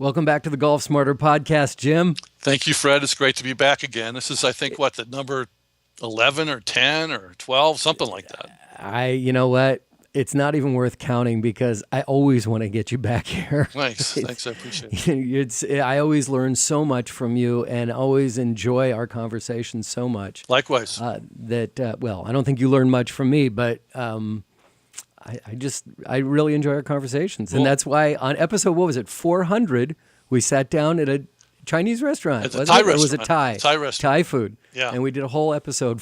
Welcome back to the Golf Smarter podcast, Jim. Thank you, Fred. It's great to be back again. This is, I think, the number 11 or 10 or 12, something like that. You know what? It's not even worth counting because I always want to get you back here. Thanks. I appreciate it. I always learn so much from you and always enjoy our conversations so much. Likewise. I don't think you learn much from me, but I really enjoy our conversations. And that's why on episode, 400, we sat down at a Chinese restaurant. It's a Thai restaurant. It was a Thai restaurant. Thai food. Yeah. And we did a whole episode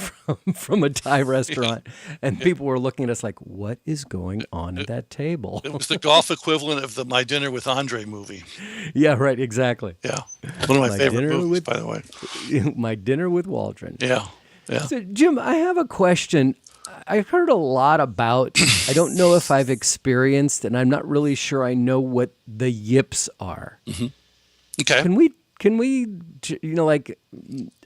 from a Thai restaurant. And people were looking at us like, what is going on at that table? It was the golf equivalent of the My Dinner with Andre movie. Yeah, right, exactly. Yeah. One of my favorite movies, by the way. My Dinner with Waldron. Yeah. So, Jim, I have a question. I've heard a lot about, I don't know if I've experienced, and I'm not really sure I know what the yips are. Mm-hmm. Okay. Can we, like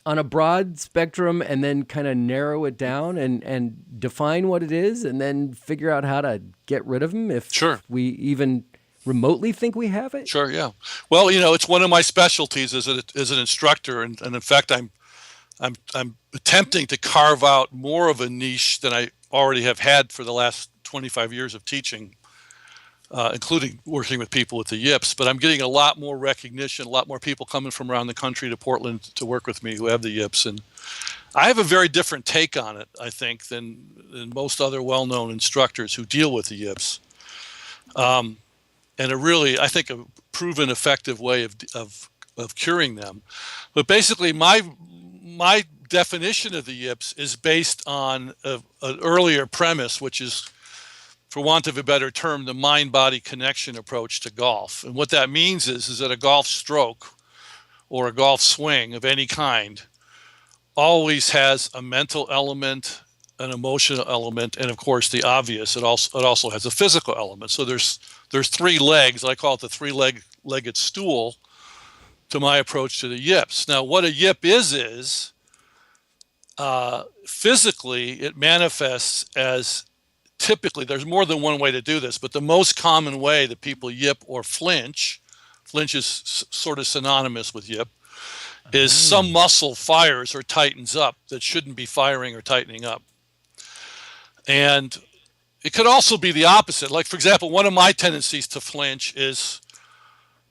on a broad spectrum and then kind of narrow it down and define what it is and then figure out how to get rid of them if we even remotely think we have it? Sure, yeah. Well, it's one of my specialties as an instructor, and in fact, I'm attempting to carve out more of a niche than I already have had for the last 25 years of teaching, including working with people with the yips. But I'm getting a lot more recognition, a lot more people coming from around the country to Portland to work with me who have the yips. And I have a very different take on it, I think, than most other well-known instructors who deal with the yips. And a really, I think, a proven effective way of curing them. But basically, my definition of the yips is based on an earlier premise, which is, for want of a better term, the mind-body connection approach to golf. And what that means is that a golf stroke or a golf swing of any kind always has a mental element, an emotional element, and of course the obvious, it also has a physical element. So there's three legs. I call it the three-legged stool to my approach to the yips. Now, what a yip is physically it manifests as, typically, there's more than one way to do this, but the most common way that people yip or flinch is sort of synonymous with yip, is some muscle fires or tightens up that shouldn't be firing or tightening up. And it could also be the opposite. Like, for example, one of my tendencies to flinch is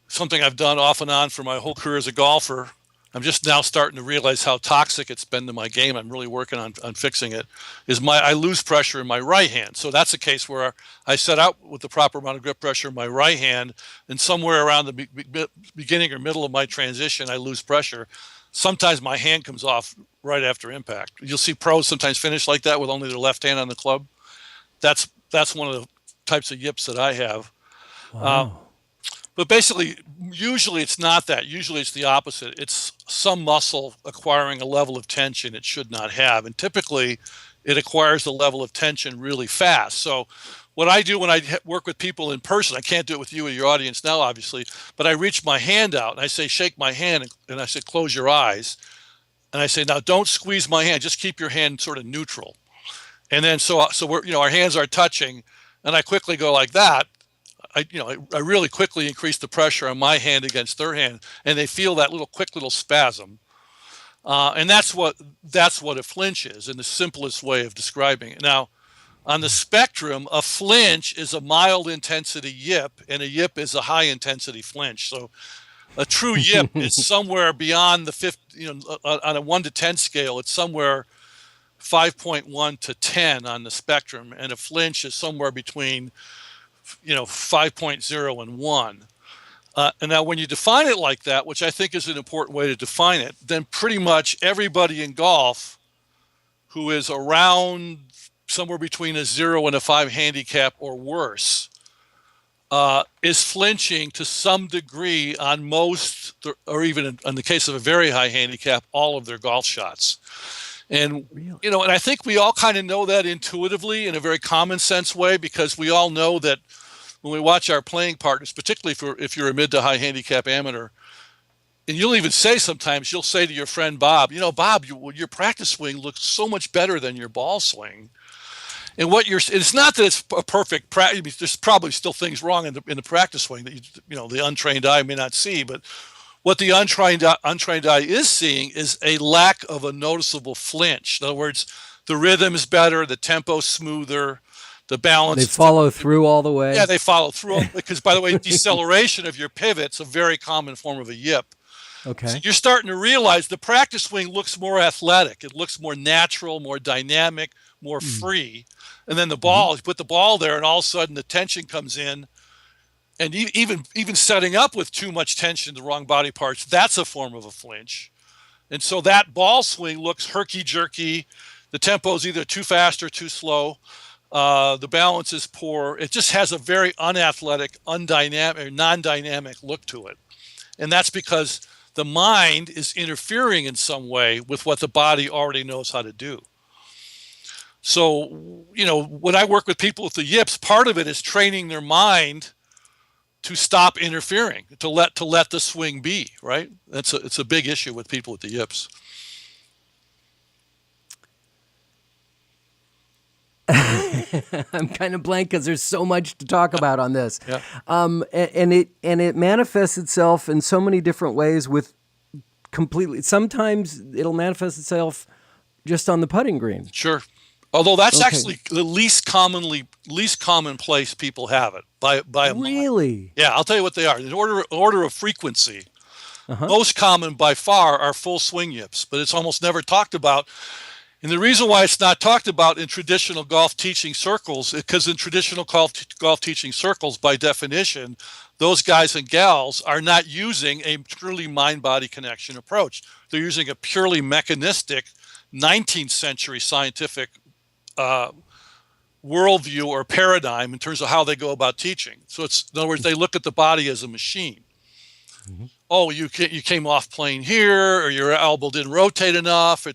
something I've done off and on for my whole career as a golfer. I'm just now starting to realize how toxic it's been to my game. I'm really working on fixing it. I lose pressure in my right hand. So that's a case where I set out with the proper amount of grip pressure in my right hand, and somewhere around the beginning or middle of my transition, I lose pressure. Sometimes my hand comes off right after impact. You'll see pros sometimes finish like that with only their left hand on the club. That's one of the types of yips that I have. Wow. But basically, usually it's not that. Usually it's the opposite. It's some muscle acquiring a level of tension it should not have. And typically, it acquires the level of tension really fast. So what I do when I work with people in person, I can't do it with you and your audience now, obviously, but I reach my hand out and I say, shake my hand, and I say, close your eyes. And I say, now don't squeeze my hand. Just keep your hand sort of neutral. And then so we're, our hands are touching, and I quickly go like that. I really quickly increase the pressure on my hand against their hand, and they feel that quick little spasm. And that's what a flinch is in the simplest way of describing it. Now, on the spectrum, a flinch is a mild intensity yip, and a yip is a high intensity flinch. So a true yip is somewhere beyond the 50, on a 1 to 10 scale, it's somewhere 5.1 to 10 on the spectrum, and a flinch is somewhere between 5.0 and 1. And now when you define it like that, which I think is an important way to define it, then pretty much everybody in golf who is around somewhere between a 0 and a 5 handicap or worse is flinching to some degree on most, or even in the case of a very high handicap, all of their golf shots. And, and I think we all kind of know that intuitively in a very common sense way, because we all know that when we watch our playing partners, particularly if you're a mid to high handicap amateur, and you'll even say sometimes, you'll say to your friend, Bob, Bob, your practice swing looks so much better than your ball swing. And it's not that it's a perfect practice. There's probably still things wrong in the practice swing that the untrained eye may not see. But what the untrained eye is seeing is a lack of a noticeable flinch. In other words, the rhythm is better, the tempo's smoother, the balance. They follow through all the way. Yeah, they follow through because, by the way, deceleration of your pivot's a very common form of a yip. Okay. So you're starting to realize the practice swing looks more athletic. It looks more natural, more dynamic, more free. And then the ball, you put the ball there, and all of a sudden the tension comes in. And even setting up with too much tension, the wrong body parts, that's a form of a flinch. And so that ball swing looks herky-jerky. The tempo is either too fast or too slow. The balance is poor. It just has a very unathletic, undynamic, non-dynamic look to it. And that's because the mind is interfering in some way with what the body already knows how to do. So, when I work with people with the yips, part of it is training their mind to stop interfering, to let the swing be, right? It's a big issue with people with the yips. I'm kind of blank because there's so much to talk about on this. Yeah. And it manifests itself in so many different ways with completely. Sometimes it'll manifest itself just on the putting green. Sure. Although that's actually the least common place people have it by a really. Yeah, I'll tell you what they are. In order of frequency, most common by far are full swing yips, but it's almost never talked about. And the reason why it's not talked about in traditional golf teaching circles is because in traditional golf teaching circles, by definition, those guys and gals are not using a truly mind-body connection approach. They're using a purely mechanistic 19th century scientific worldview or paradigm in terms of how they go about teaching. So in other words, they look at the body as a machine. Oh, you came off plane here, or your elbow didn't rotate enough.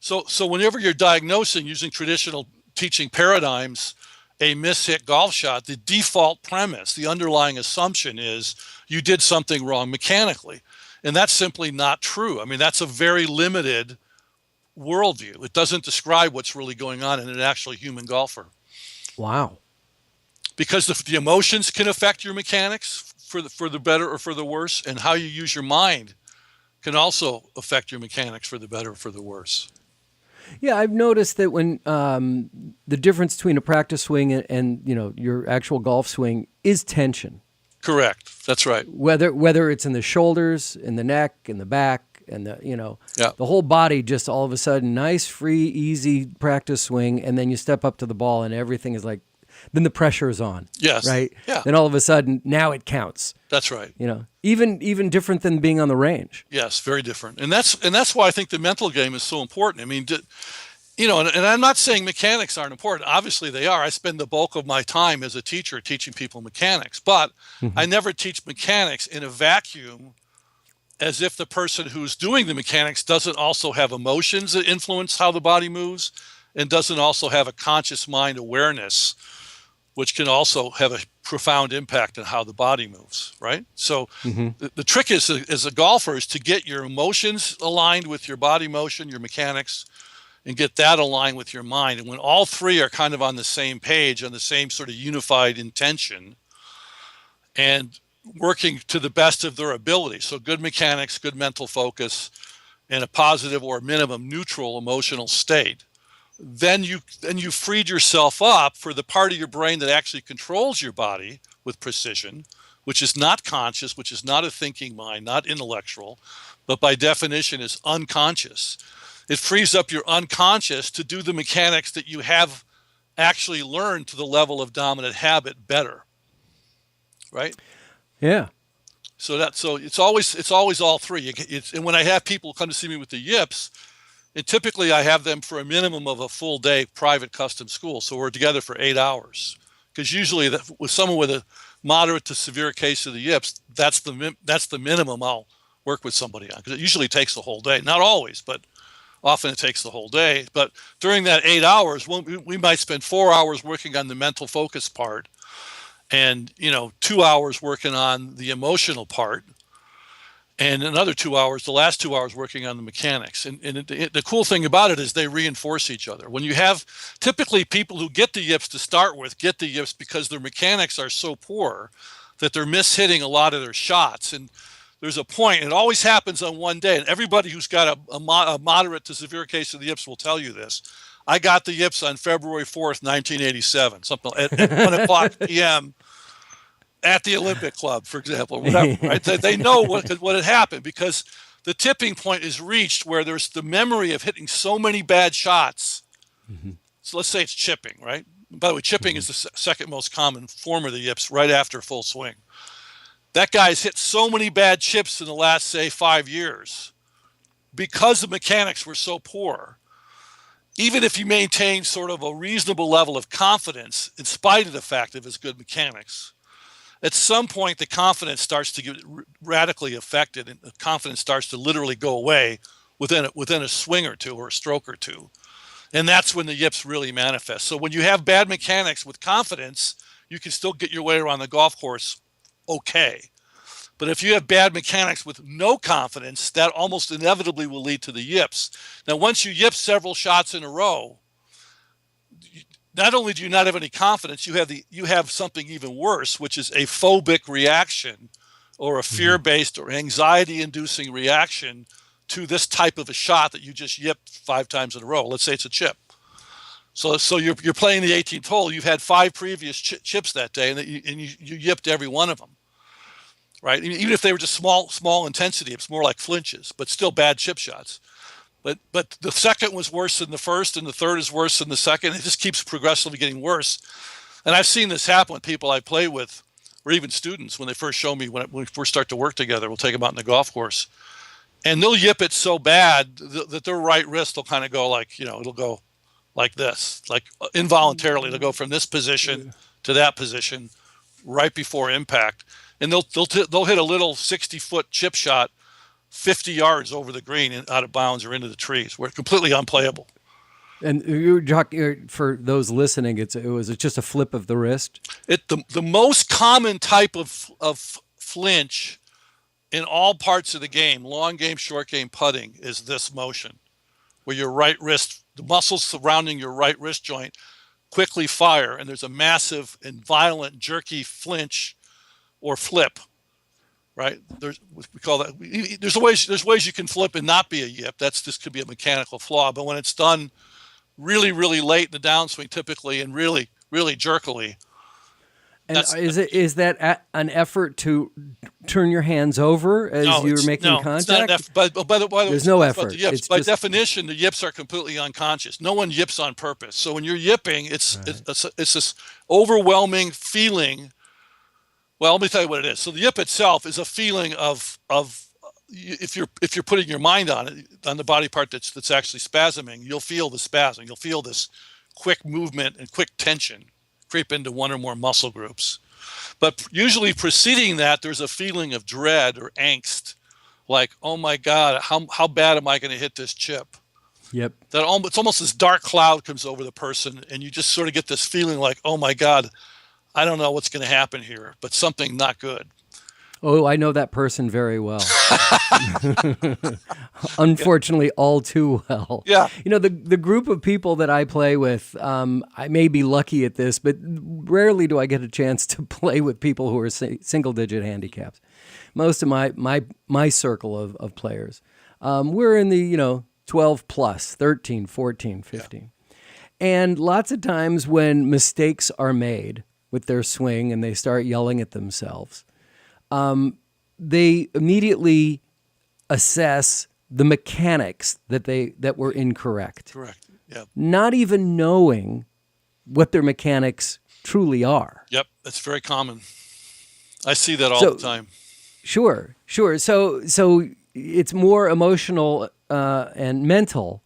So whenever you're diagnosing using traditional teaching paradigms a mishit golf shot, the default premise, the underlying assumption is you did something wrong mechanically. And that's simply not true. I mean, that's a very limited worldview. It doesn't describe what's really going on in an actual human golfer. Wow. Because the emotions can affect your mechanics for the better or for the worse, and how you use your mind can also affect your mechanics for the better or for the worse. Yeah, I've noticed that when the difference between a practice swing and your actual golf swing is tension. Correct. That's right. Whether it's in the shoulders, in the neck, in the back, and the whole body, just all of a sudden, nice, free, easy practice swing, and then you step up to the ball and everything is like, then the pressure is on. Yes. Right? Yeah. Then all of a sudden, now it counts. That's right. Even different than being on the range. Yes, very different. And that's why I think the mental game is so important. I mean, and I'm not saying mechanics aren't important. Obviously they are. I spend the bulk of my time as a teacher teaching people mechanics, but I never teach mechanics in a vacuum as if the person who's doing the mechanics doesn't also have emotions that influence how the body moves and doesn't also have a conscious mind awareness, which can also have a profound impact on how the body moves, right? So the trick is, as a golfer, is to get your emotions aligned with your body motion, your mechanics, and get that aligned with your mind. And when all three are kind of on the same page, on the same sort of unified intention, and working to the best of their ability, so good mechanics, good mental focus, and a positive or minimum neutral emotional state, then you freed yourself up for the part of your brain that actually controls your body with precision, which is not conscious, which is not a thinking mind, not intellectual, but by definition is unconscious. It frees up your unconscious to do the mechanics that you have actually learned to the level of dominant habit better, right? Yeah. So it's always all three. And when I have people come to see me with the yips, and typically I have them for a minimum of a full day private custom school. So we're together for 8 hours. Because usually with someone with a moderate to severe case of the yips, that's the minimum I'll work with somebody on. Because it usually takes the whole day. Not always, but often it takes the whole day. But during that 8 hours, we might spend 4 hours working on the mental focus part, and 2 hours working on the emotional part. and another 2 hours, the last 2 hours working on the mechanics. And the cool thing about it is they reinforce each other. When you have typically people who get the yips to start with get the yips because their mechanics are so poor that they're mishitting a lot of their shots. And there's a point, it always happens on one day, and everybody who's got a moderate to severe case of the yips will tell you this. I got the yips on February 4th, 1987, something at 1 o'clock p.m. at the Olympic Club, for example, whatever, right? They know what had happened because the tipping point is reached where there's the memory of hitting so many bad shots. Mm-hmm. So let's say it's chipping, right? By the way, chipping is the second most common form of the yips right after full swing. That guy's hit so many bad chips in the last, say, 5 years because the mechanics were so poor. Even if you maintain sort of a reasonable level of confidence, in spite of the fact of his good mechanics, at some point the confidence starts to get radically affected, and the confidence starts to literally go away within a swing or two or a stroke or two. And that's when the yips really manifest. So when you have bad mechanics with confidence, you can still get your way around the golf course okay. But if you have bad mechanics with no confidence, that almost inevitably will lead to the yips. Now, once you yip several shots in a row, not only do you not have any confidence, you have something even worse, which is a phobic reaction or a fear-based or anxiety-inducing reaction to this type of a shot that you just yipped 5 times in a row. Let's say it's a chip. So you're playing the 18th hole. You've had 5 previous chips that day, and you yipped every one of them, right? Even if they were just small intensity, it's more like flinches, but still bad chip shots. But the second was worse than the first, and the third is worse than the second. It just keeps progressively getting worse. And I've seen this happen with people I play with, or even students when they first show me, when we first start to work together. We'll take them out in the golf course, and they'll yip it so bad that their right wrist will kind of go like, it'll go like this, like involuntarily. They'll go from this position to that position right before impact, and they'll hit a little 60-foot chip shot 50 yards over the green and out of bounds or into the trees. We're completely unplayable. And you're talking, for those listening, it was just a flip of the wrist? The most common type of flinch in all parts of the game, long game, short game, putting, is this motion, where your right wrist, the muscles surrounding your right wrist joint quickly fire, and there's a massive and violent jerky flinch or flip. Right? We call that. There's ways you can flip and not be a yip. This could be a mechanical flaw. But when it's done really, really late in the downswing, typically, and really, really jerkily. And is that an effort to turn your hands over as you're making contact? It's not an effort. But by the way, there's no effort. By definition, the yips are completely unconscious. No one yips on purpose. So when you're yipping, it's this overwhelming feeling. Well, let me tell you what it is. So the yip itself is a feeling of if you're putting your mind on it, on the body part that's actually spasming, you'll feel the spasm. You'll feel this quick movement and quick tension creep into one or more muscle groups. But usually preceding that, there's a feeling of dread or angst, like, oh my God, how bad am I going to hit this chip? Yep. It's almost this dark cloud comes over the person, and you just sort of get this feeling like, oh my God, I don't know what's going to happen here, but something not good. Oh, I know that person very well. Unfortunately, all too well. Yeah. The group of people that I play with, I may be lucky at this, but rarely do I get a chance to play with people who are single-digit handicaps. Most of my circle of players, we're in the 12 plus, 13, 14, 15. Yeah. And lots of times when mistakes are made with their swing and they start yelling at themselves, they immediately assess the mechanics that were incorrect. Correct. Yeah. Not even knowing what their mechanics truly are. Yep, that's very common. I see that all the time. Sure. So it's more emotional and mental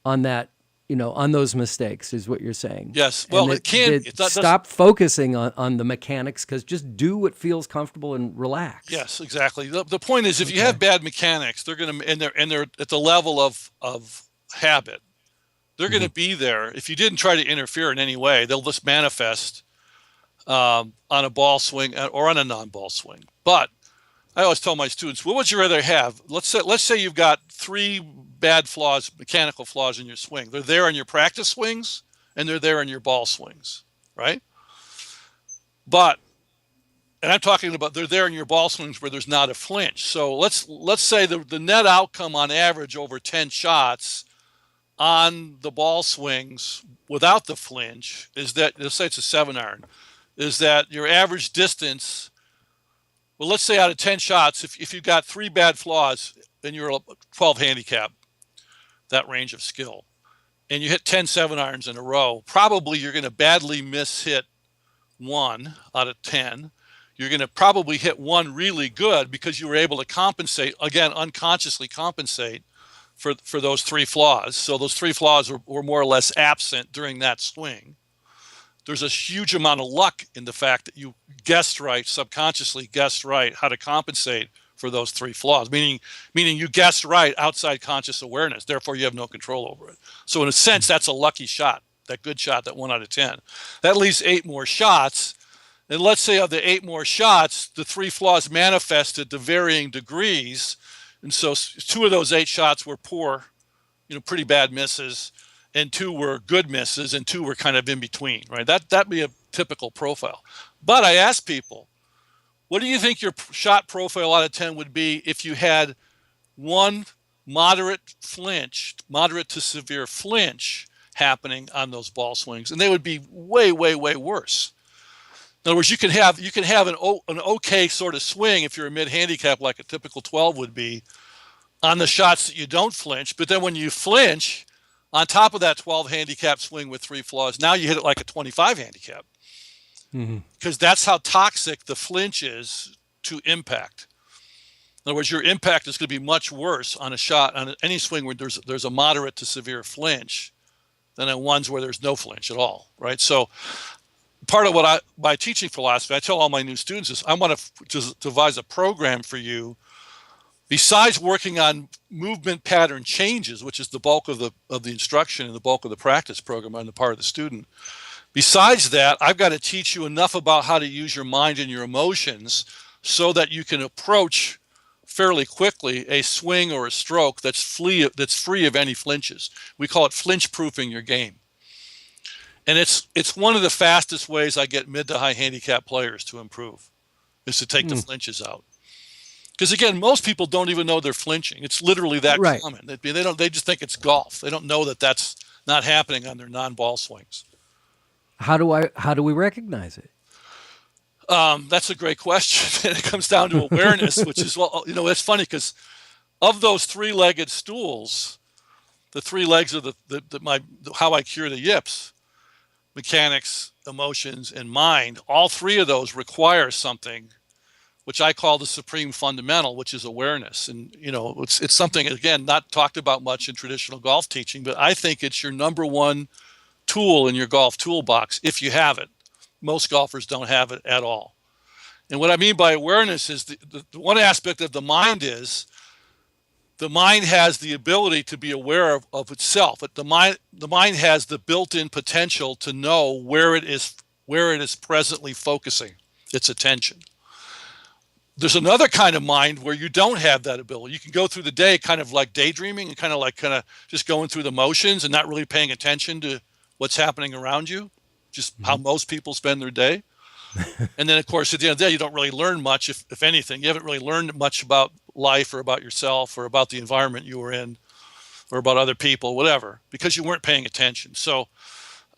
on that. On those mistakes is what you're saying. Yes. Well, it can. Stop focusing on the mechanics, because just do what feels comfortable and relax. Yes, exactly. The point is, if you have bad mechanics, they're going to, and they're at the level of habit, they're going to be there. If you didn't try to interfere in any way, they'll just manifest on a ball swing or on a non-ball swing. But I always tell my students, what would you rather have? Let's say you've got 3 bad flaws, mechanical flaws in your swing. They're there in your practice swings and they're there in your ball swings, right? But, and I'm talking about they're there in your ball swings where there's not a flinch. So let's say the net outcome on average over 10 shots on the ball swings without the flinch is that, let's say it's a 7-iron, is that your average distance, well, let's say out of 10 shots, if you've got 3 bad flaws and you're a 12 handicap, that range of skill, and you hit 10 7-irons in a row, probably you're going to badly miss hit 1 out of 10. You're going to probably hit 1 really good because you were able to compensate, again, unconsciously compensate for those 3 flaws. So those 3 flaws were more or less absent during that swing. There's a huge amount of luck in the fact that you guessed right, subconsciously guessed right how to compensate for those 3 flaws, meaning you guessed right outside conscious awareness. Therefore, you have no control over it. So in a sense, that's a lucky shot, that good shot, that 1 out of 10. That leaves 8 more shots. And let's say of the 8 more shots, the 3 flaws manifested to varying degrees. And so 2 of those 8 shots were poor, pretty bad misses, and 2 were good misses, and 2 were kind of in between, right? That'd be a typical profile. But I asked people, what do you think your shot profile out of 10 would be if you had 1 moderate to severe flinch happening on those ball swings? And they would be way, way, way worse. In other words, you can have an okay sort of swing if you're a mid-handicap like a typical 12 would be on the shots that you don't flinch. But then when you flinch, on top of that 12 handicap swing with 3 flaws, now you hit it like a 25 handicap. Because that's how toxic the flinch is to impact. In other words, your impact is going to be much worse on a shot, on any swing where there's a moderate to severe flinch than on ones where there's no flinch at all, right? So part of what my teaching philosophy, I tell all my new students is I want to devise a program for you besides working on movement pattern changes, which is the bulk of the instruction and the bulk of the practice program on the part of the student. Besides that, I've got to teach you enough about how to use your mind and your emotions so that you can approach fairly quickly a swing or a stroke that's free of any flinches. We call it flinch-proofing your game. And it's one of the fastest ways I get mid to high handicap players to improve, is to take the flinches out. Because again, most people don't even know they're flinching. It's literally that common. They just think it's golf. They don't know that that's not happening on their non-ball swings. How do we recognize it? That's a great question. And it comes down to awareness, which is, it's funny because of those 3-legged stools, the 3 legs of how I cure the yips, mechanics, emotions, and mind, all 3 of those require something which I call the supreme fundamental, which is awareness. And, it's something, again, not talked about much in traditional golf teaching, but I think it's your number 1 tool in your golf toolbox if you have it. Most golfers don't have it at all. And what I mean by awareness is the one aspect of the mind is the mind has the ability to be aware of itself. But the mind has the built-in potential to know where it is presently focusing its attention. There's another kind of mind where you don't have that ability. You can go through the day kind of like daydreaming and kind of just going through the motions and not really paying attention to what's happening around you, just how most people spend their day. And then, of course, at the end of the day, you don't really learn much, if anything. You haven't really learned much about life or about yourself or about the environment you were in or about other people, whatever, because you weren't paying attention. So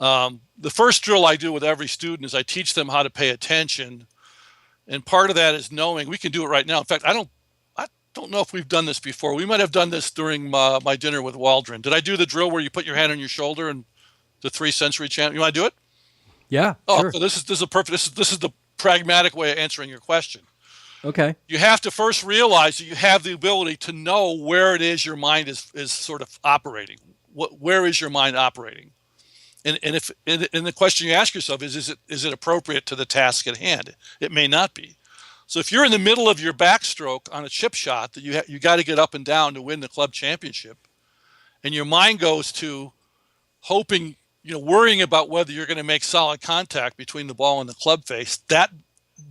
the first drill I do with every student is I teach them how to pay attention. And part of that is knowing, we can do it right now. In fact, I don't know if we've done this before. We might have done this during my dinner with Waldron. Did I do the drill where you put your hand on your shoulder and the 3 sensory channel? You want to do it? Yeah. Oh, sure. So this is a perfect. This is the pragmatic way of answering your question. Okay. You have to first realize that you have the ability to know where it is your mind is sort of operating. Where is your mind operating? And the question you ask yourself is it appropriate to the task at hand? It may not be. So if you're in the middle of your backstroke on a chip shot that you got to get up and down to win the club championship, and your mind goes to hoping, worrying about whether you're going to make solid contact between the ball and the club face, that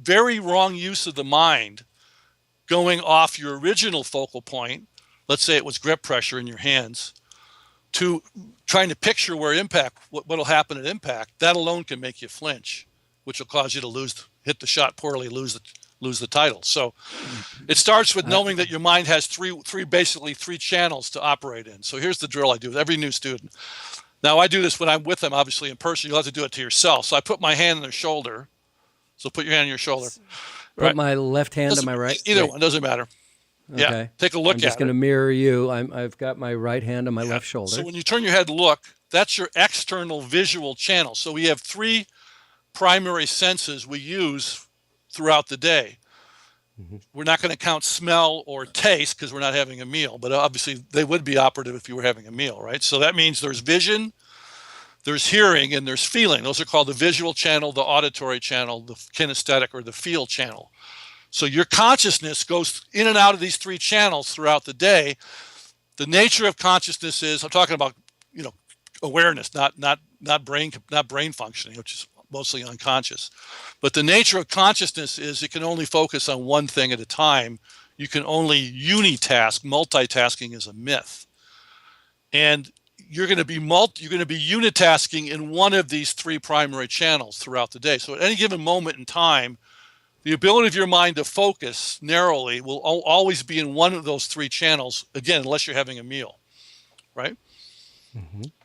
very wrong use of the mind going off your original focal point, let's say it was grip pressure in your hands, to trying to picture where impact, what'll happen at impact, that alone can make you flinch, which will cause you to hit the shot poorly, lose the title. So it starts with knowing that your mind has basically three channels to operate in. So here's the drill I do with every new student. Now I do this when I'm with them, obviously in person. You'll have to do it to yourself. So I put my hand on their shoulder. So put your hand on your shoulder. Put my left hand on my right. Either one, doesn't matter. Okay. Yeah, take a look at it. I'm just going to mirror you. I've got my right hand on my left shoulder. So when you turn your head to look, that's your external visual channel. So we have three primary senses we use throughout the day. We're not going to count smell or taste because we're not having a meal, but obviously they would be operative if you were having a meal, right? So that means there's vision, there's hearing, and there's feeling. Those are called the visual channel, the auditory channel, the kinesthetic or the feel channel. So your consciousness goes in and out of these three channels throughout the day. The nature of consciousness is, I'm talking about, awareness, not brain functioning, which is mostly unconscious. But the nature of consciousness is it can only focus on one thing at a time. You can only unitask. Multitasking is a myth. And you're going to be unitasking in one of these three primary channels throughout the day. So at any given moment in time, the ability of your mind to focus narrowly will always be in one of those three channels, again, unless you're having a meal, right?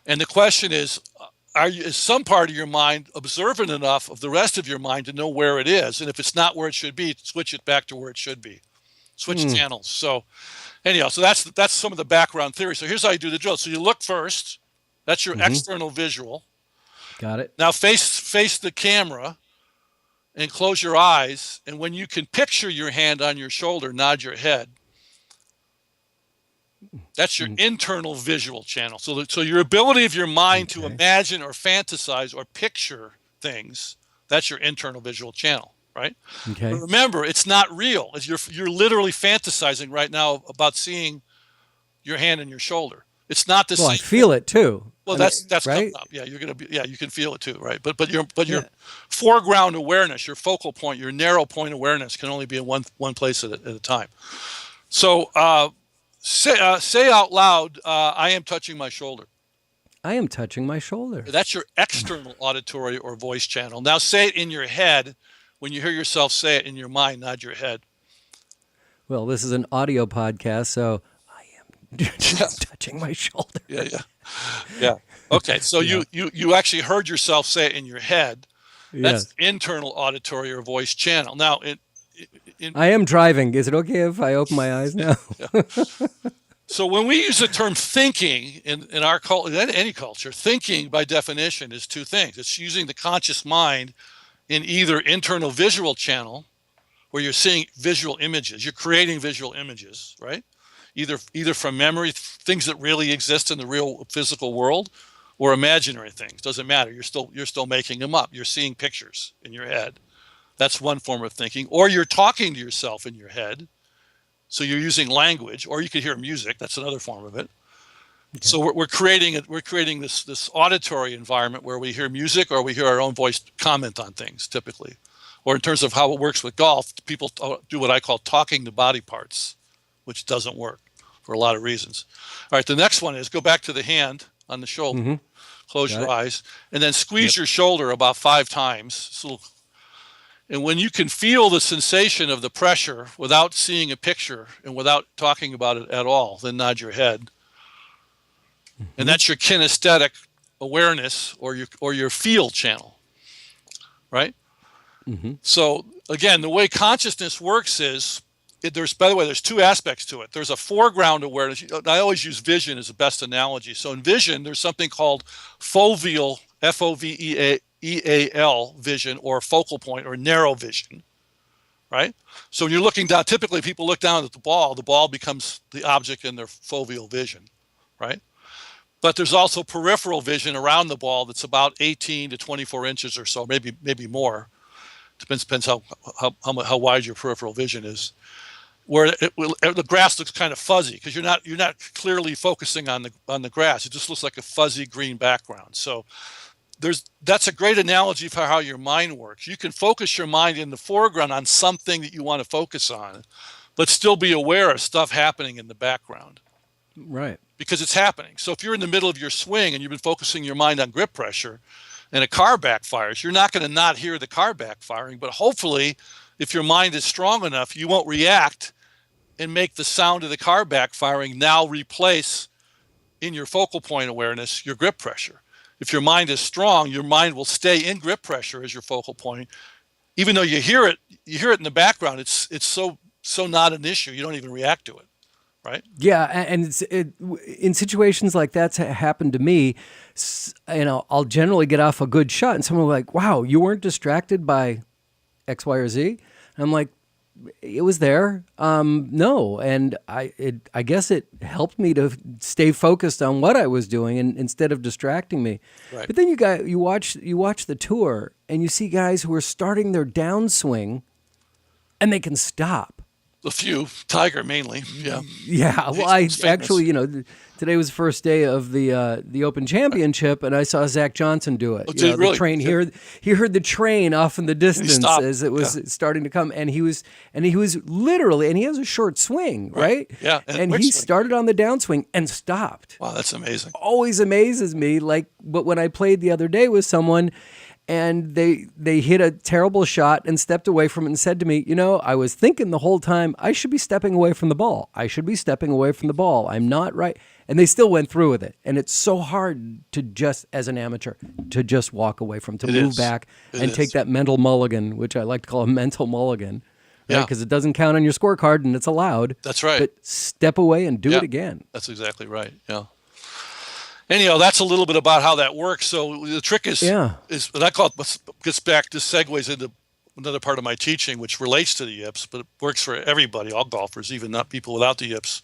And the question is some part of your mind observant enough of the rest of your mind to know where it is? And if it's not where it should be, switch it back to where it should be. Switch channels. So anyhow, so that's some of the background theory. So here's how you do the drill. So you look first. That's your external visual. Got it. Now face the camera and close your eyes. And when you can picture your hand on your shoulder, nod your head. That's your internal visual channel. So your ability of your mind to imagine or fantasize or picture things, that's your internal visual channel, right? Okay. But remember, it's not real. You're literally fantasizing right now about seeing your hand on your shoulder. It's not the same. Well, I feel it too. Well, that's right? Coming up. Yeah, you can feel it too, right? But your foreground awareness, your focal point, your narrow point awareness can only be in one place at a time. So say out loud, I am touching my shoulder. I am touching my shoulder. That's your external auditory or voice channel. Now say it in your head. When you hear yourself say it in your mind, nod your head. Well, this is an audio podcast, so I am touching my shoulder. Yeah. Okay, so you actually heard yourself say it in your head. That's internal auditory or voice channel. Now, I am driving. Is it okay if I open my eyes now? So when we use the term thinking in our culture, in any culture, thinking by definition is two things. It's using the conscious mind in either internal visual channel, where you're seeing visual images, you're creating visual images, right? Either from memory, things that really exist in the real physical world, or imaginary things. Doesn't matter. You're still making them up. You're seeing pictures in your head. That's one form of thinking. Or you're talking to yourself in your head. So you're using language, or you could hear music. That's another form of it. Okay. So we're creating this auditory environment where we hear music or we hear our own voice comment on things typically. Or in terms of how it works with golf, people do what I call talking to body parts, which doesn't work for a lot of reasons. All right, the next one is go back to the hand on the shoulder, close your eyes, and then squeeze your shoulder about 5 times. And when you can feel the sensation of the pressure without seeing a picture and without talking about it at all, then nod your head. And that's your kinesthetic awareness or your feel channel, right? So again, the way consciousness works is, by the way, there's 2 aspects to it. There's a foreground awareness. I always use vision as the best analogy. So in vision, there's something called foveal, F-O-V-E-A-L vision, or focal point, or narrow vision, right? So when you're looking down, typically people look down at the ball becomes the object in their foveal vision, right? But there's also peripheral vision around the ball that's about 18 to 24 inches or so, maybe more. Depends how wide your peripheral vision is. Where the grass looks kind of fuzzy because you're not clearly focusing on the grass. It just looks like a fuzzy green background. So that's a great analogy for how your mind works. You can focus your mind in the foreground on something that you want to focus on, but still be aware of stuff happening in the background. Right. Because it's happening. So if you're in the middle of your swing and you've been focusing your mind on grip pressure and a car backfires, you're not going to not hear the car backfiring, but hopefully if your mind is strong enough, you won't react and make the sound of the car backfiring now replace in your focal point awareness your grip pressure. If your mind is strong, your mind will stay in grip pressure as your focal point. Even though you hear it in the background, it's so not an issue. You don't even react to it, right? Yeah, and in situations like that's happened to me. I'll generally get off a good shot, and someone will be like, "Wow, you weren't distracted by X, Y, or Z?" And I'm like, "It was there." No, and I guess it helped me to stay focused on what I was doing, and instead of distracting me. Right. But then you watch the tour, and you see guys who are starting their downswing, and they can stop. A few, Tiger mainly, yeah. Yeah, well, I actually, today was the first day of the Open Championship, and I saw Zach Johnson do it. Oh, really? The train he heard the train off in the distance as it was starting to come, and he was literally, and he has a short swing, right? Yeah, and he started on the downswing and stopped. Wow, that's amazing. Always amazes me, but when I played the other day with someone, and they hit a terrible shot and stepped away from it and said to me, I was thinking the whole time, I should be stepping away from the ball. I should be stepping away from the ball. I'm not right. And they still went through with it. And it's so hard to just, as an amateur, to just walk away from, move back and take that mental mulligan, which I like to call a mental mulligan. Right? Yeah. Because it doesn't count on your scorecard and it's allowed. That's right. But step away and do it again. That's exactly right. Yeah. Anyhow, that's a little bit about how that works. So the trick is what I call it, gets back, this segues into another part of my teaching, which relates to the yips, but it works for everybody, all golfers, even not people without the yips,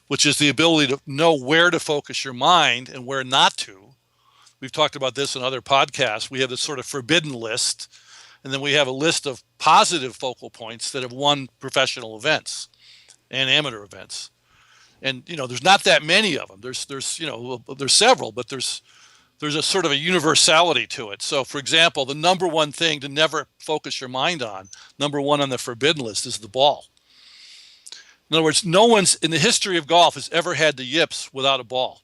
which is the ability to know where to focus your mind and where not to. We've talked about this in other podcasts. We have this sort of forbidden list, and then we have a list of positive focal points that have won professional events and amateur events. And there's not that many of them. There's several, but there's a sort of a universality to it. So, for example, the number one thing to never focus your mind on, number one on the forbidden list, is the ball. In other words, no one's in the history of golf has ever had the yips without a ball.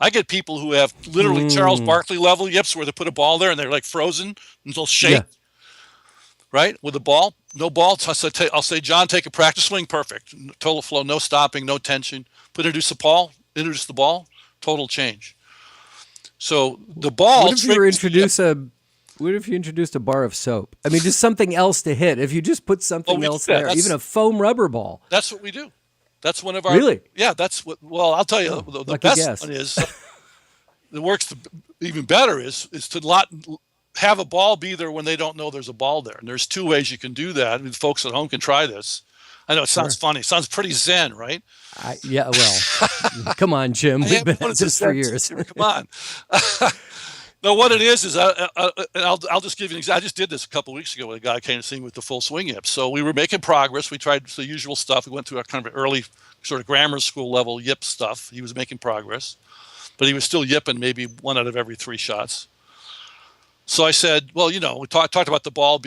I get people who have literally Charles Barkley level yips where they put a ball there and they're like frozen and they'll shake. Yeah. Right? With a ball, no ball. I'll say, John, take a practice swing. Perfect. Total flow, no stopping, no tension. Introduce the ball, total change. So the ball. What if you introduced a bar of soap? I mean, just something else to hit. If you just put something else there, even a foam rubber ball. That's what we do. That's one of our. Really? Yeah, that's what. Well, I'll tell you, the best one is that works even better is to have a ball be there when they don't know there's a ball there. And there's two ways you can do that. I mean, folks at home can try this. I know it sounds funny. It sounds pretty zen, right? Yeah, well, come on, Jim. We've been at this for years. Come on. No, what it is I'll just give you an example. I just did this a couple of weeks ago when a guy came to see me with the full swing yips. So we were making progress. We tried the usual stuff. We went through a kind of an early sort of grammar school level yip stuff. He was making progress, but he was still yipping maybe 1 out of every 3 shots. So I said, well, we talked about the ball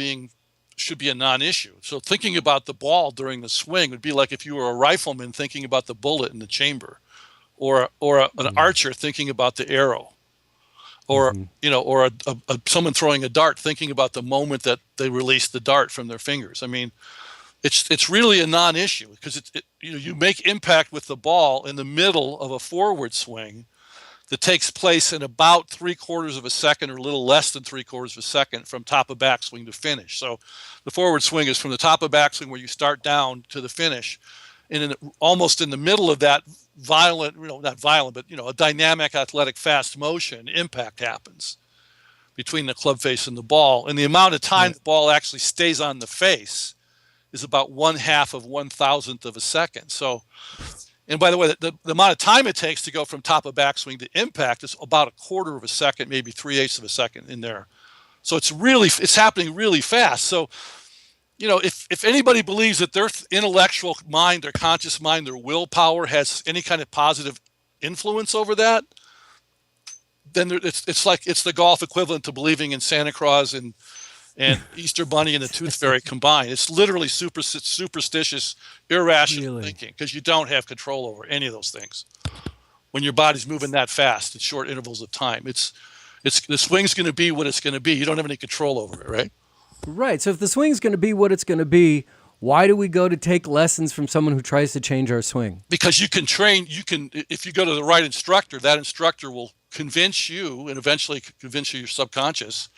should be a non-issue. So thinking about the ball during the swing would be like if you were a rifleman thinking about the bullet in the chamber, or an archer thinking about the arrow, or someone throwing a dart thinking about the moment that they release the dart from their fingers. I mean, it's really a non-issue because you make impact with the ball in the middle of a forward swing that takes place in about 3/4 of a second or a little less than 3/4 of a second from top of backswing to finish. So the forward swing is from the top of backswing where you start down to the finish. And almost in the middle of that not violent, but a dynamic, athletic, fast motion, impact happens between the club face and the ball. And the amount of time the ball actually stays on the face is about 1/2 of 1,000th of a second. So, and by the way, the amount of time it takes to go from top of backswing to impact is about 1/4 of a second, maybe 3/8 of a second in there. So it's happening really fast. So, if anybody believes that their intellectual mind, their conscious mind, their willpower has any kind of positive influence over that, then it's like it's the golf equivalent to believing in Santa Claus and and Easter Bunny and the Tooth Fairy combined. It's literally superstitious, irrational thinking, because you don't have control over any of those things. When your body's moving that fast at short intervals of time, it's the swing's going to be what it's going to be. You don't have any control over it, right? Right. So if the swing's going to be what it's going to be, why do we go to take lessons from someone who tries to change our swing? Because you can train. If you go to the right instructor, that instructor will convince you, and eventually convince your subconscious,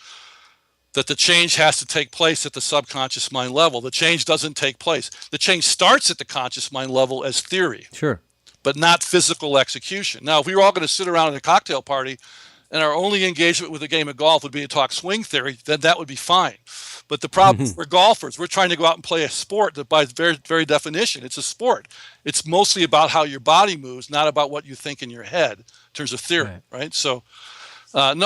that the change has to take place at the subconscious mind level. The change doesn't take place. The change starts at the conscious mind level as theory. Sure. But not physical execution. Now, if we were all going to sit around at a cocktail party and our only engagement with a game of golf would be to talk swing theory, then that would be fine. But the problem is we're golfers. We're trying to go out and play a sport that by its very, very definition, it's a sport. It's mostly about how your body moves, not about what you think in your head in terms of theory, right? So, when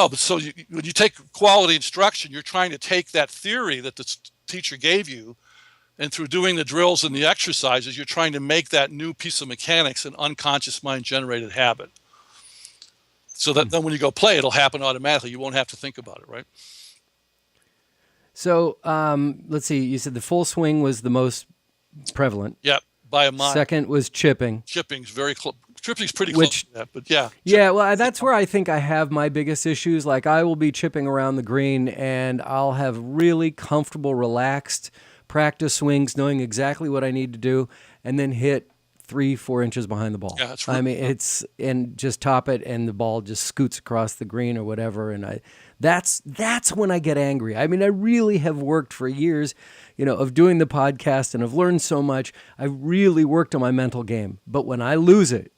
you take quality instruction, you're trying to take that theory that the teacher gave you, and through doing the drills and the exercises, you're trying to make that new piece of mechanics an unconscious mind-generated habit. So that then when you go play, it'll happen automatically. You won't have to think about it, right? So let's see. You said the full swing was the most prevalent. Yep, by a mile. Second was chipping. Chipping's very close. Chipping's pretty close to that, but yeah. Yeah, well, that's where I think I have my biggest issues. Like, I will be chipping around the green, and I'll have really comfortable, relaxed practice swings, knowing exactly what I need to do, and then hit 3-4 inches behind the ball. Yeah, that's right. I mean, and just top it, and the ball just scoots across the green or whatever. And that's when I get angry. I mean, I really have worked for years, of doing the podcast, and I've learned so much. I really worked on my mental game, but when I lose it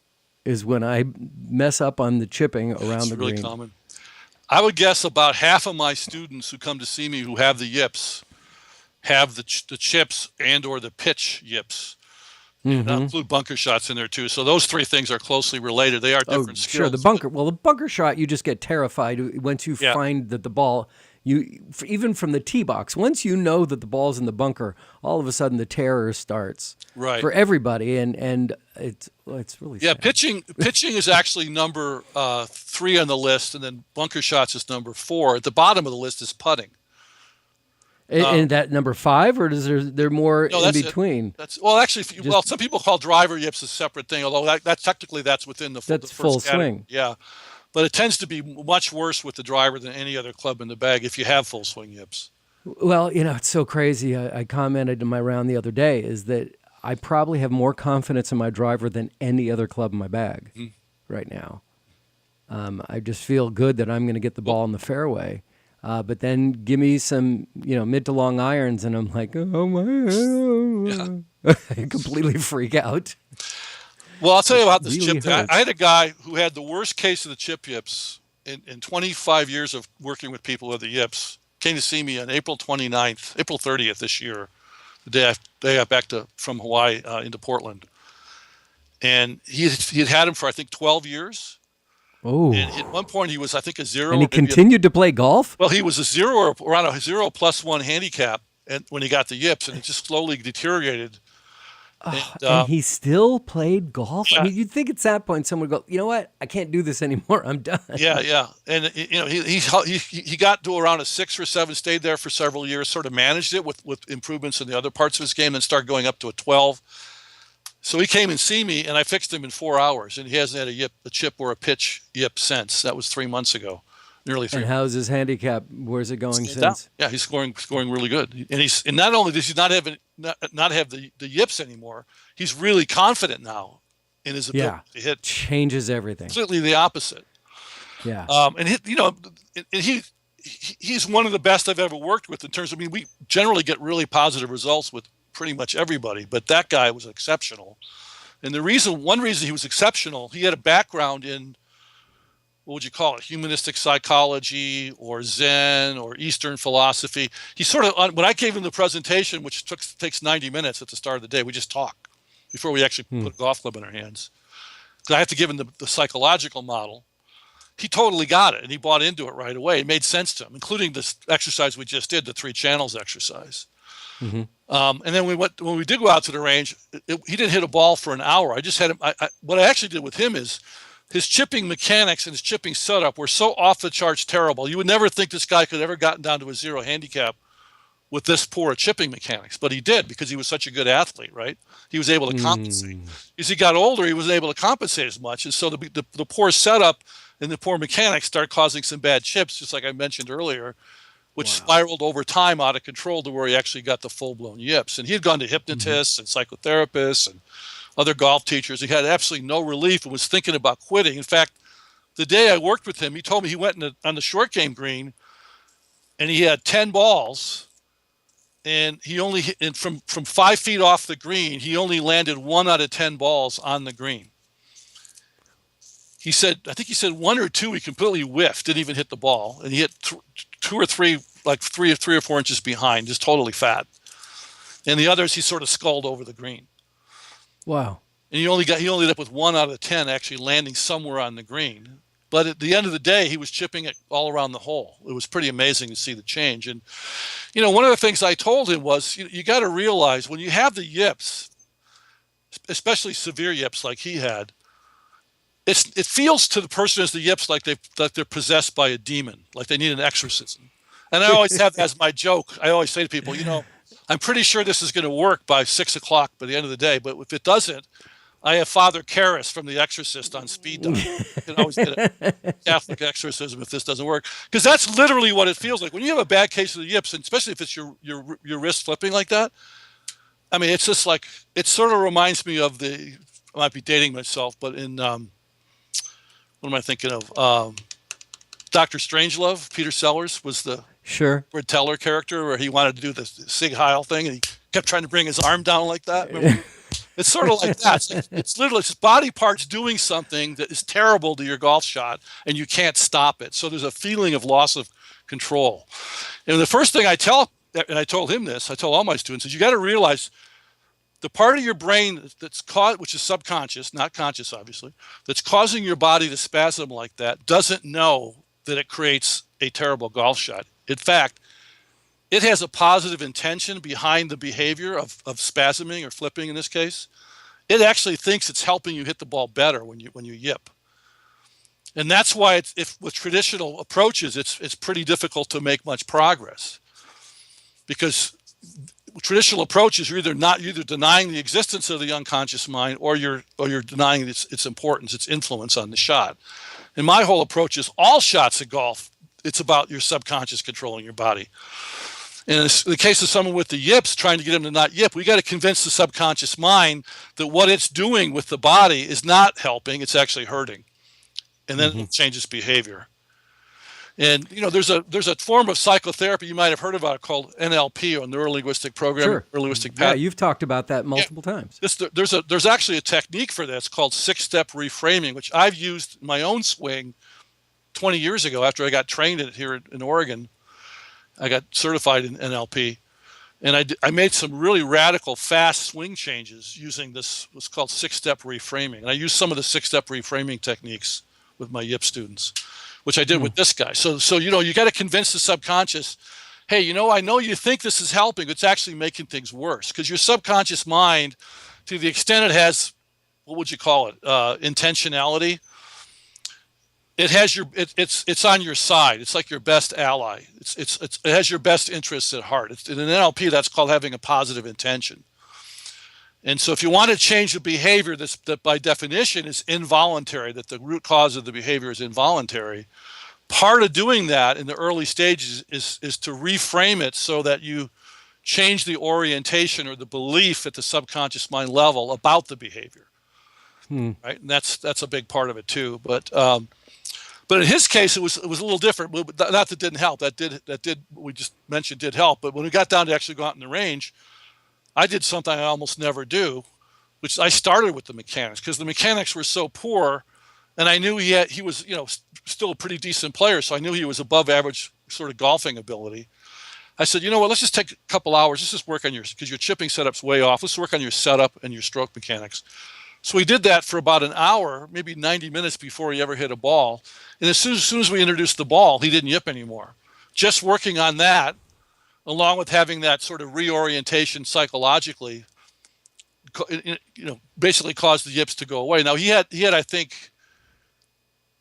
is when I mess up on the chipping around the green. It's really common. I would guess about half of my students who come to see me who have the yips have the chips and or the pitch yips. And I'll include bunker shots in there too. So those three things are closely related. They are different skills. Sure, the bunker shot, you just get terrified once you find that the ball, even from the tee box, once you know that the ball's in the bunker, all of a sudden the terror starts for everybody, and it's really sad. Pitching is actually number 3 on the list, and then bunker shots is number 4. At the bottom of the list is putting. And that number 5, or is there more in between? Some people call driver yips a separate thing, although that's within the first full category. swing. Yeah, but it tends to be much worse with the driver than any other club in the bag if you have full swing yips. Well, it's so crazy. I commented in my round the other day is that I probably have more confidence in my driver than any other club in my bag right now. I just feel good that I'm going to get the ball in the fairway. But then give me some, mid to long irons, and I'm like, oh my, I completely freak out. Well, I'll tell you about this chip. I had a guy who had the worst case of the chip yips in 25 years of working with people with the yips. Came to see me on April 30th this year, the day I got back from Hawaii into Portland. And he had him for, I think, 12 years. Oh. And at one point he was, I think, a 0. And he continued to play golf? Well, he was a 0 or around a 0+1 handicap when he got the yips, and it just slowly deteriorated. And he still played golf? Yeah. I mean, you'd think at that point someone would go, you know what? I can't do this anymore. I'm done. Yeah. And, he got to around a 6 or 7, stayed there for several years, sort of managed it with improvements in the other parts of his game, and started going up to a 12. So he came and see me, and I fixed him in 4 hours, and he hasn't had a chip or a pitch yip since. That was 3 months ago, nearly 3 months. And how's his handicap? Where's it going since? Down. Yeah, he's scoring really good. And not only does he not have the yips anymore, he's really confident now in his ability to hit. Changes everything. Completely the opposite. Yeah. He's one of the best I've ever worked with in terms of, we generally get really positive results with pretty much everybody, but that guy was exceptional. And one reason he was exceptional, he had a background in, what would you call it, humanistic psychology or Zen or Eastern philosophy. He sort of, when I gave him the presentation, which takes 90 minutes at the start of the day, we just talk before we actually put a golf club in our hands. Because I have to give him the psychological model. He totally got it, and he bought into it right away. It made sense to him, including this exercise we just did, the 3 channels exercise. Mm-hmm. And then when we did go out to the range, he didn't hit a ball for an hour. I just had him. What I actually did with him is his chipping mechanics and his chipping setup were so off the charts terrible. You would never think this guy could have ever gotten down to a 0 handicap with this poor chipping mechanics, but he did because he was such a good athlete, right? He was able to compensate. As he got older, he wasn't able to compensate as much, and so the poor setup and the poor mechanics started causing some bad chips, just like I mentioned earlier, which spiraled over time out of control to where he actually got the full-blown yips. And he had gone to hypnotists and psychotherapists and other golf teachers. He had absolutely no relief and was thinking about quitting. In fact, the day I worked with him, he told me he went on the short game green, and he had 10 balls. And he only hit, and from 5 feet off the green, he only landed 1 out of 10 balls on the green. He said, I think he said 1 or 2 he completely whiffed, didn't even hit the ball, and he hit 2 or 3, like 3 or 4 inches behind, just totally fat. And the others he sort of sculled over the green. Wow. And he only ended up with 1 out of 10 actually landing somewhere on the green. But at the end of the day, he was chipping it all around the hole. It was pretty amazing to see the change. And, one of the things I told him was, you got to realize when you have the yips, especially severe yips like he had, it feels to the person as the yips like they're possessed by a demon, like they need an exorcism. And I always have that as my joke. I always say to people, I'm pretty sure this is going to work by 6 o'clock by the end of the day. But if it doesn't, I have Father Karras from The Exorcist on speed dial. You can always get a Catholic exorcism if this doesn't work, because that's literally what it feels like when you have a bad case of the yips, and especially if it's your wrist flipping like that. I mean, it's just like it sort of reminds me of I might be dating myself, but in what am I thinking of? Dr. Strangelove. Peter Sellers was the Edward Teller character, where he wanted to do the Sig Heil thing, and he kept trying to bring his arm down like that. Remember? It's sort of like that. It's literally just body parts doing something that is terrible to your golf shot, and you can't stop it. So there's a feeling of loss of control. And the first thing I told him this, I told all my students, is you got to realize the part of your brain that's which is subconscious, not conscious, obviously, that's causing your body to spasm like that doesn't know that it creates a terrible golf shot. In fact, it has a positive intention behind the behavior of spasming or flipping in this case. It actually thinks it's helping you hit the ball better when you yip. And that's why with traditional approaches, it's pretty difficult to make much progress, because traditional approaches are either denying the existence of the unconscious mind, or you're denying its importance, its influence on the shot. And my whole approach is all shots of golf, it's about your subconscious controlling your body. And in the case of someone with the yips, trying to get him to not yip, we got to convince the subconscious mind that what it's doing with the body is not helping, it's actually hurting. And then it changes behavior. And there's a form of psychotherapy you might have heard about called NLP, or neuro-linguistic programming, neuro-linguistic pattern. Yeah, you've talked about that multiple times. There's actually a technique for this called 6-step reframing, which I've used in my own swing 20 years ago after I got trained in it here in Oregon. I got certified in NLP, and I made some really radical, fast swing changes using what's called 6-step reframing. And I used some of the 6-step reframing techniques with my Yip students, which I did with this guy. So you got to convince the subconscious, hey, I know you think this is helping, it's actually making things worse, because your subconscious mind, to the extent it has, what would you call it, intentionality, it has it's on your side. It's like your best ally. It has your best interests at heart. In an NLP, that's called having a positive intention. And so if you want to change the behavior that by definition is involuntary, that the root cause of the behavior is involuntary, part of doing that in the early stages is to reframe it so that you change the orientation or the belief at the subconscious mind level about the behavior. Right? And that's a big part of it too. But in his case, it was a little different. Not that it didn't help. That did we just mentioned did help. But when we got down to actually go out in the range, I did something I almost never do, which I started with the mechanics, because the mechanics were so poor, and I knew he was still a pretty decent player, so I knew he was above average sort of golfing ability. I said, let's just take a couple hours. Let's just work on because your chipping setup's way off. Let's work on your setup and your stroke mechanics. So we did that for about an hour, maybe 90 minutes before he ever hit a ball. And as soon as we introduced the ball, he didn't yip anymore. Just working on that, along with having that sort of reorientation psychologically, basically caused the yips to go away. Now he had I think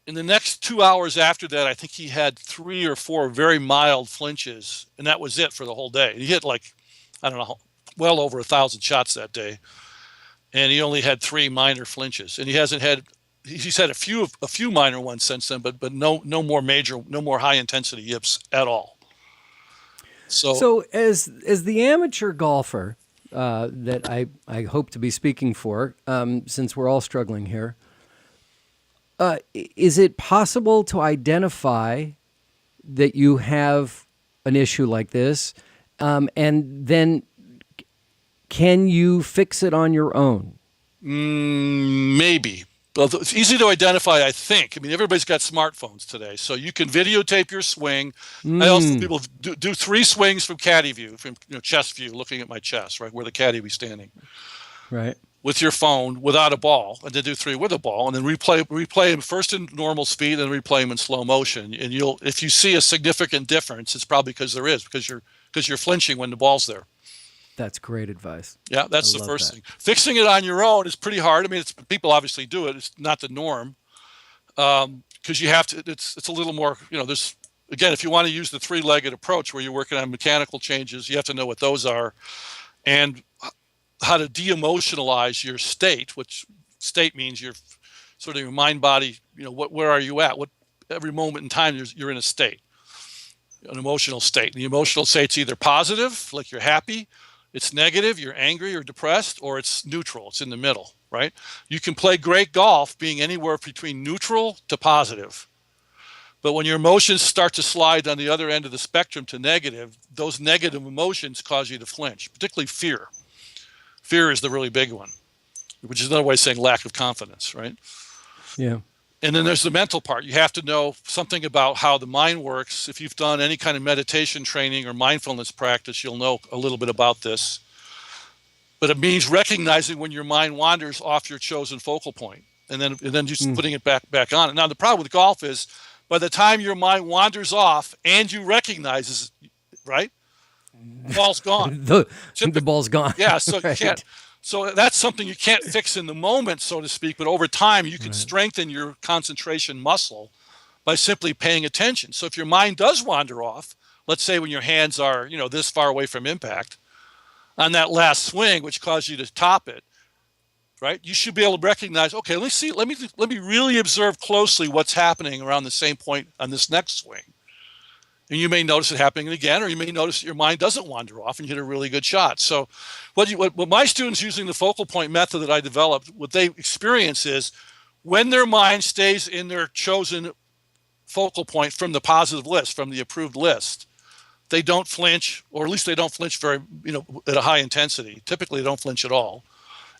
in the next 2 hours after that, I think he had 3 or 4 very mild flinches, and that was it for the whole day. He hit like, I don't know, well over 1,000 shots that day, and he only had 3 minor flinches. And he's had a few minor ones since then, but no more major, no more high intensity yips at all. So as the amateur golfer that I hope to be speaking for, since we're all struggling here, is it possible to identify that you have an issue like this, and then can you fix it on your own? Maybe. Well, it's easy to identify, I think. I mean, everybody's got smartphones today, so you can videotape your swing. I also people do 3 swings from caddy view, from chest view, looking at my chest, right where the caddy be standing, right, with your phone without a ball, and then do 3 with a ball, and then replay them first in normal speed, and replay them in slow motion. And if you see a significant difference, it's probably because you're flinching when the ball's there. That's great advice. Yeah, that's the first thing. Fixing it on your own is pretty hard. I mean, people obviously do it. It's not the norm, because you have to. It's a little more. There's, again, if you want to use the 3-legged approach where you're working on mechanical changes, you have to know what those are, and how to de-emotionalize your state. Which state means your sort of your mind, body. Where are you at? Every moment in time you're in a state, an emotional state. And the emotional state's either positive, like you're happy. It's negative, you're angry or depressed, or it's neutral, it's in the middle, right? You can play great golf being anywhere between neutral to positive. But when your emotions start to slide on the other end of the spectrum to negative, those negative emotions cause you to flinch, particularly fear. Fear is the really big one, which is another way of saying lack of confidence, right? Yeah. And then there's the mental part. You have to know something about how the mind works. If you've done any kind of meditation training or mindfulness practice, you'll know a little bit about this. But it means recognizing when your mind wanders off your chosen focal point, and then just putting it back on. Now, the problem with golf is by the time your mind wanders off and you recognize it, right, the ball's gone. the ball's gone. Yeah, so right. You can't. So that's something you can't fix in the moment, so to speak, but over time you can strengthen your concentration muscle by simply paying attention. So if your mind does wander off, let's say when your hands are, this far away from impact, on that last swing, which caused you to top it, right? You should be able to recognize, okay, let me really observe closely what's happening around the same point on this next swing. And you may notice it happening again, or you may notice that your mind doesn't wander off and you hit a really good shot. So what my students using the focal point method that I developed, what they experience is when their mind stays in their chosen focal point from the positive list, from the approved list, they don't flinch, or at least they don't flinch very, at a high intensity. Typically, they don't flinch at all.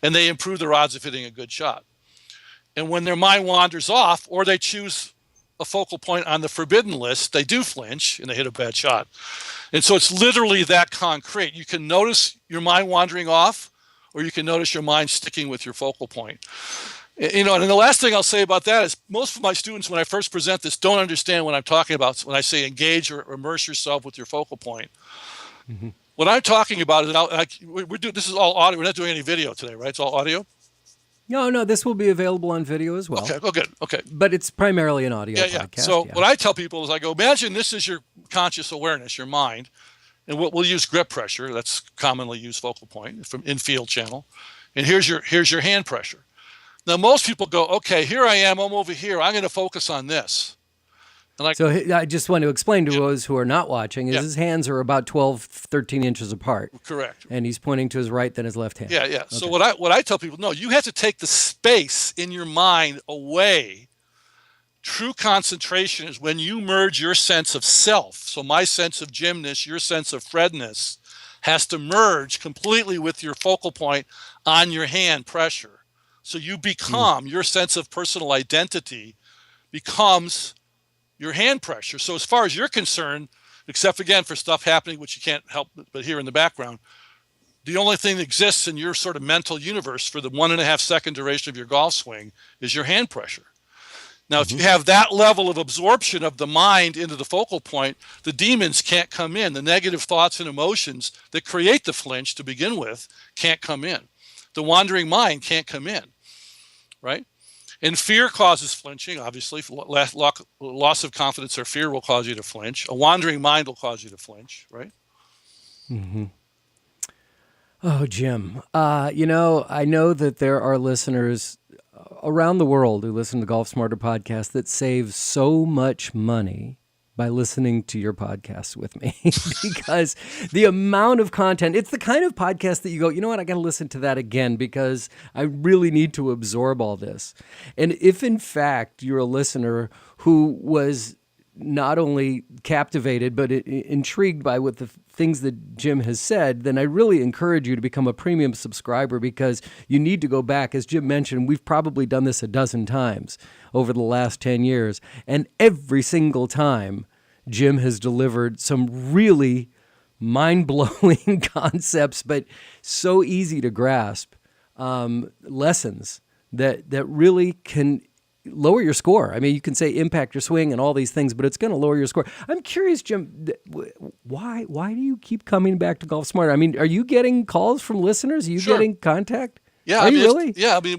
And they improve their odds of hitting a good shot. And when their mind wanders off, or they choose a focal point on the forbidden list, they do flinch and they hit a bad shot. And so it's literally that concrete. You can notice your mind wandering off, or you can notice your mind sticking with your focal point. And the last thing I'll say about that is most of my students, when I first present this, don't understand what I'm talking about when I say engage or immerse yourself with your focal point. Mm-hmm. What I'm talking about is, this is all audio. We're not doing any video today, right? It's all audio? No, this will be available on video as well. Okay, good. Okay. But it's primarily an audio podcast. So what I tell people is I go, imagine this is your conscious awareness, your mind, and we'll use grip pressure. That's commonly used focal point from in-field channel. And here's your hand pressure. Now, most people go, okay, here I am, I'm over here. I'm going to focus on this. So I just want to explain to those who are not watching, his hands are about 12, 13 inches apart. Correct. And he's pointing to his right, then his left hand. Yeah. Okay. So what I tell people, no, you have to take the space in your mind away. True concentration is when you merge your sense of self. So my sense of gymness, your sense of Fredness has to merge completely with your focal point on your hand pressure. So you become, your sense of personal identity becomes your hand pressure. So as far as you're concerned, except again for stuff happening which you can't help but hear in the background, the only thing that exists in your sort of mental universe for the 1.5 second duration of your golf swing is your hand pressure. Now, if you have that level of absorption of the mind into the focal point, the demons can't come in. The negative thoughts and emotions that create the flinch to begin with can't come in. The wandering mind can't come in, right? And fear causes flinching, obviously. Loss of confidence or fear will cause you to flinch. A wandering mind will cause you to flinch, right? Mm-hmm. Oh, Jim, I know that there are listeners around the world who listen to Golf Smarter podcast that save so much money by listening to your podcast with me because the amount of content, it's the kind of podcast that you go, you know what, I got to listen to that again because I really need to absorb all this. And if in fact you're a listener who was not only captivated, but intrigued by what the things that Jim has said, then I really encourage you to become a premium subscriber because you need to go back. As Jim mentioned, we've probably done this a dozen times over the last 10 years. And every single time, Jim has delivered some really mind-blowing concepts, but so easy to grasp lessons that really can lower your score. I mean, you can say impact your swing and all these things, but it's going to lower your score. I'm curious, Jim, why do you keep coming back to Golf Smarter? I mean, are you getting calls from listeners? Are you getting contact? Yeah, are you really? Yeah, I mean,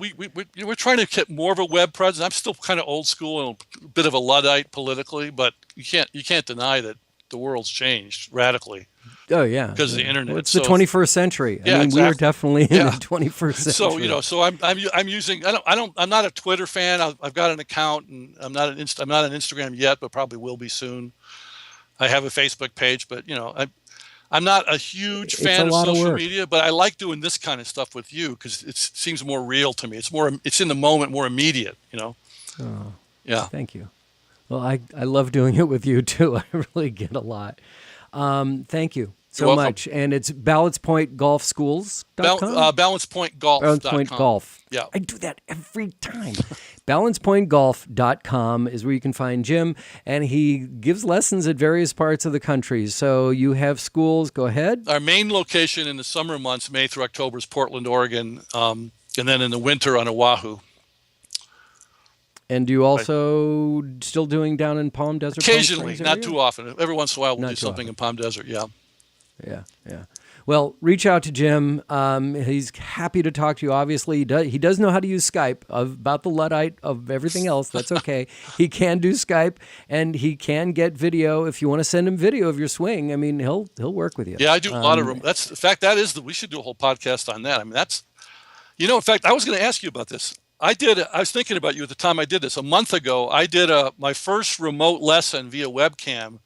we're trying to get more of a web presence. I'm still kind of old school and a bit of a Luddite politically, but you can't deny that the world's changed radically. Oh yeah, because of the internet. Well, it's the 21st century. I mean, exactly. We are definitely in the 21st century. So I'm using. I'm not a Twitter fan. I've got an account, and I'm not on Instagram yet, but probably will be soon. I have a Facebook page, but I'm not a huge fan of social media, but I like doing this kind of stuff with you because it seems more real to me. It's in the moment, more immediate. Oh, yeah. Thank you. Well, I love doing it with you too. I really get a lot. Thank you so much. And it's balancepointgolfschools.com? Balancepointgolf.com. Balance Point Golf. Yeah. I do that every time. Balancepointgolf.com is where you can find Jim, and he gives lessons at various parts of the country. So you have schools. Go ahead. Our main location in the summer months, May through October, is Portland, Oregon, and then in the winter on Oahu. And do you also still doing down in Palm Desert? Occasionally, not too often. Every once in a while, we'll do something in Palm Desert. Yeah. Well, reach out to Jim. He's happy to talk to you. Obviously, he does know how to use Skype. About the Luddite of everything else, that's okay. He can do Skype, and he can get video. If you want to send him video of your swing, I mean, he'll work with you. Yeah, I do a lot of. That's in fact we should do a whole podcast on that. I mean, that's in fact, I was going to ask you about this. I was thinking about you at the time I did this. A month ago, I did my first remote lesson via webcam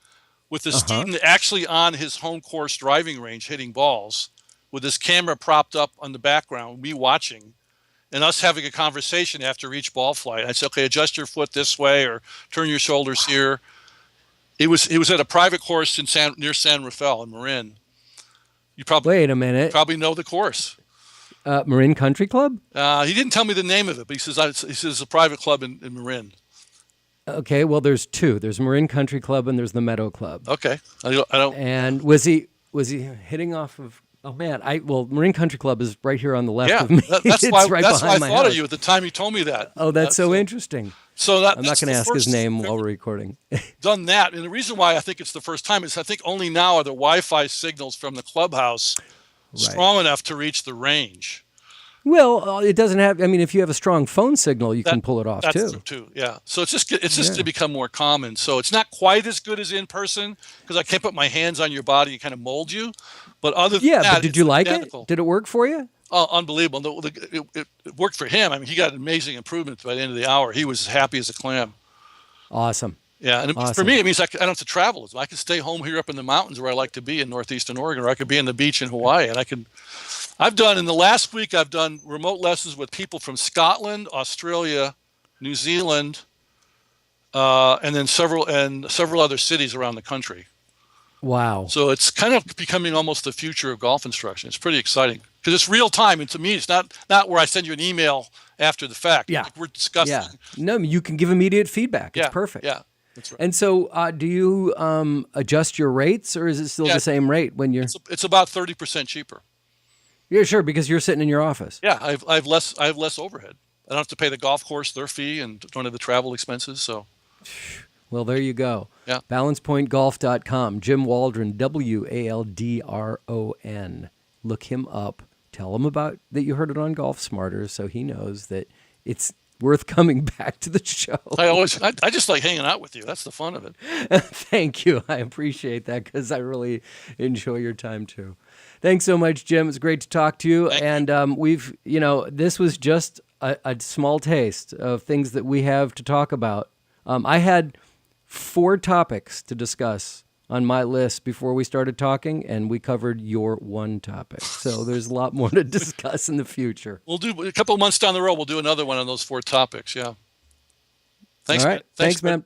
with a student actually on his home course driving range hitting balls with his camera propped up on the background, me watching, and us having a conversation after each ball flight. I said, okay, adjust your foot this way or turn your shoulders here. It was at a private course near San Rafael in Marin. You probably Wait a minute. Probably know the course. Marin Country Club? He didn't tell me the name of it, but he says it's a private club in Marin. Okay, well, there's two. There's Marin Country Club and there's the Meadow Club. Okay, I don't. And was he hitting off of? Oh man, Marin Country Club is right here on the left of me. That's why I thought house. of you at the time you told me that. Oh, that's so interesting. So I'm not going to ask his name while we're recording. Done that, and the reason why I think it's the first time is I think only now are the Wi-Fi signals from the clubhouse strong enough to reach the range. Well, it doesn't have. I mean, if you have a strong phone signal, you can pull it off too. That's true, yeah. So it's just to become more common. So it's not quite as good as in person because I can't put my hands on your body and kind of mold you. But other than that, but did you like it? Did it work for you? Oh, unbelievable! It worked for him. I mean, he got amazing improvements by the end of the hour. He was as happy as a clam. Awesome. Yeah, and for me, it means I don't have to travel. I can stay home here up in the mountains where I like to be in northeastern Oregon, or I could be on the beach in Hawaii, and in the last week, I've done remote lessons with people from Scotland, Australia, New Zealand, and then several other cities around the country. Wow. So it's kind of becoming almost the future of golf instruction. It's pretty exciting because it's real time. And to me, it's not where I send you an email after the fact. Yeah. Like we're discussing. Yeah. No, you can give immediate feedback. It's perfect. Yeah. That's right. And so do you adjust your rates or is it still the same rate when you're? It's about 30% cheaper. Yeah, sure, because you're sitting in your office. Yeah, I have less overhead. I don't have to pay the golf course their fee and don't have the travel expenses. So, well, there you go. Yeah, balancepointgolf.com. Jim Waldron, Waldron. Look him up. Tell him about that you heard it on Golf Smarter, so he knows that it's worth coming back to the show. I just like hanging out with you. That's the fun of it. Thank you. I appreciate that because I really enjoy your time too. Thanks so much, Jim. It's great to talk to you. We've, this was just a small taste of things that we have to talk about. I had 4 topics to discuss on my list before we started talking, and we covered your one topic. So there's a lot more to discuss in the future. We'll do a couple of months down the road. We'll do another one on those 4 topics. Yeah. Thanks. All right. Thanks, man.